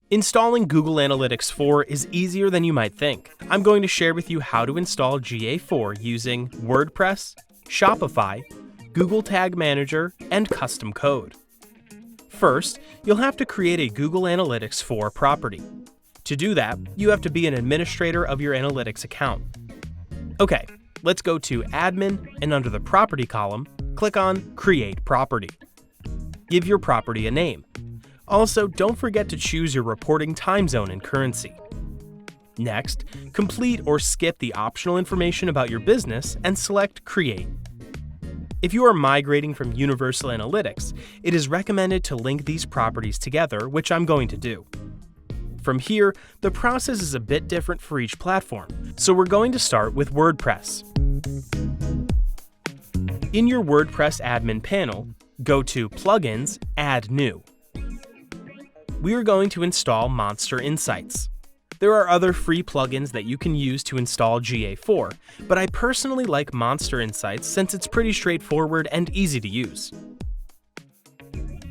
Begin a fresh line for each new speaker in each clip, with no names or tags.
Installing Google Analytics 4 is easier than you might think. I'm going to share with you how to install GA4 using WordPress, Shopify, Google Tag Manager, and custom code. First, you'll have to create a Google Analytics 4 property. To do that, you have to be an administrator of your analytics account. Okay, let's go to Admin, and under the Property column, click on Create Property. Give your property a name. Also, don't forget to choose your reporting time zone and currency. Next, complete or skip the optional information about your business and select Create. If you are migrating from Universal Analytics, it is recommended to link these properties together, which I'm going to do. From here, the process is a bit different for each platform, so we're going to start with WordPress. In your WordPress admin panel, go to Plugins, Add New. We are going to install Monster Insights. There are other free plugins that you can use to install GA4, but I personally like Monster Insights since it's pretty straightforward and easy to use.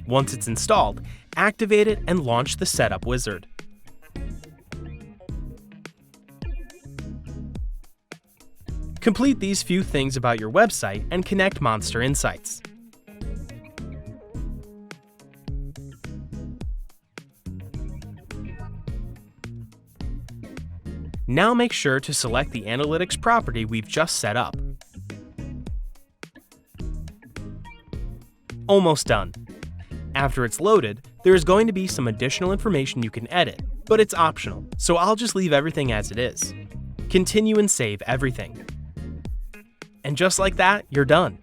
Once it's installed, activate it and launch the setup wizard. Complete these few things about your website and connect Monster Insights. Now make sure to select the analytics property we've just set up. Almost done. After it's loaded, there is going to be some additional information you can edit, but it's optional, so I'll just leave everything as it is. Continue and save everything. And just like that, you're done.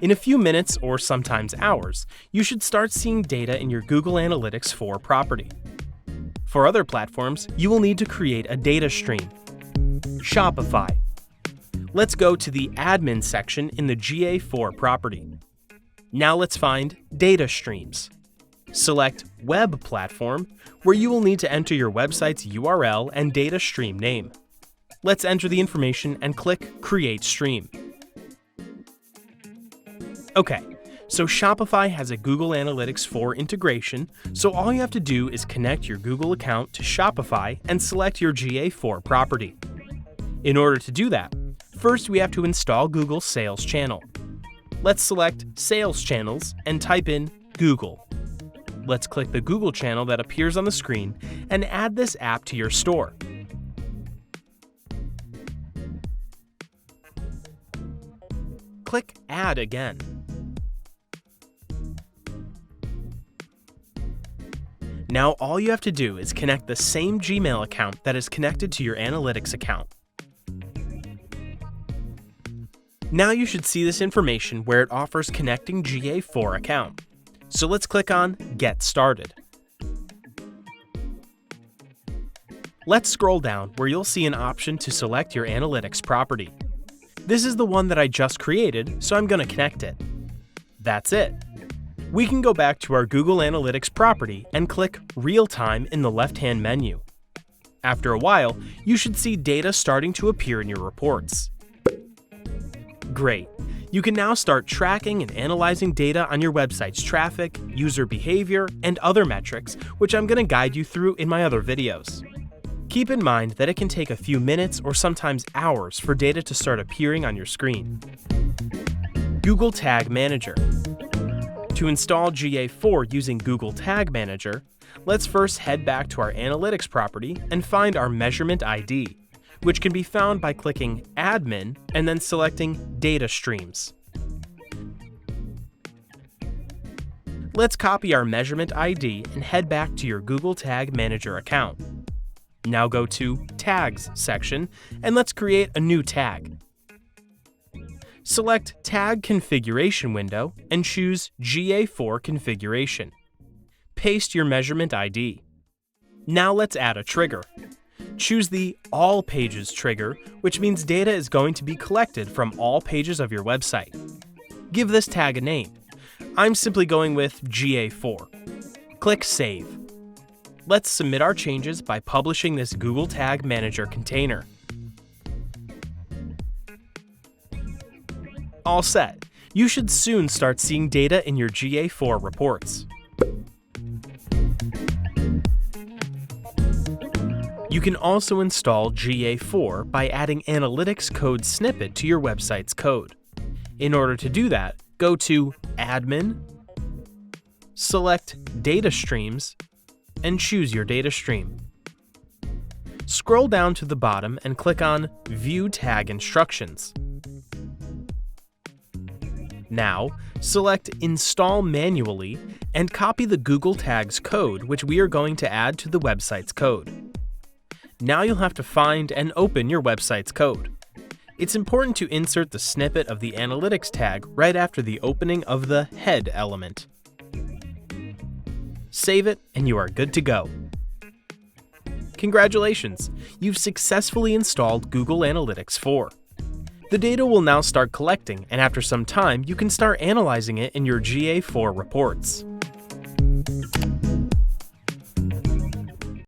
In a few minutes, or sometimes hours, you should start seeing data in your Google Analytics 4 property. For other platforms, you will need to create a data stream. Shopify. Let's go to the Admin section in the GA4 property. Now let's find Data Streams. Select Web Platform, where you will need to enter your website's URL and data stream name. Let's enter the information and click Create Stream. Okay. So Shopify has a Google Analytics 4 integration, so all you have to do is connect your Google account to Shopify and select your GA4 property. In order to do that, first we have to install Google Sales Channel. Let's select Sales Channels and type in Google. Let's click the Google channel that appears on the screen and add this app to your store. Click Add again. Now all you have to do is connect the same Gmail account that is connected to your analytics account. Now you should see this information where it offers connecting GA4 account. So let's click on Get Started. Let's scroll down where you'll see an option to select your analytics property. This is the one that I just created, so I'm going to connect it. That's it. We can go back to our Google Analytics property and click Real Time in the left-hand menu. After a while, you should see data starting to appear in your reports. Great! You can now start tracking and analyzing data on your website's traffic, user behavior, and other metrics, which I'm going to guide you through in my other videos. Keep in mind that it can take a few minutes or sometimes hours for data to start appearing on your screen. Google Tag Manager. To install GA4 using Google Tag Manager, let's first head back to our Analytics property and find our measurement ID, which can be found by clicking Admin and then selecting Data Streams. Let's copy our measurement ID and head back to your Google Tag Manager account. Now go to Tags section and let's create a new tag. Select Tag Configuration window and choose GA4 Configuration. Paste your measurement ID. Now let's add a trigger. Choose the All Pages trigger, which means data is going to be collected from all pages of your website. Give this tag a name. I'm simply going with GA4. Click Save. Let's submit our changes by publishing this Google Tag Manager container. All set. You should soon start seeing data in your GA4 reports. You can also install GA4 by adding analytics code snippet to your website's code. In order to do that, go to Admin, select Data Streams, and choose your data stream. Scroll down to the bottom and click on View Tag Instructions. Now, select Install Manually and copy the Google Tags code which we are going to add to the website's code. Now you'll have to find and open your website's code. It's important to insert the snippet of the analytics tag right after the opening of the head element. Save it and you are good to go. Congratulations! You've successfully installed Google Analytics 4. The data will now start collecting, and after some time, you can start analyzing it in your GA4 reports.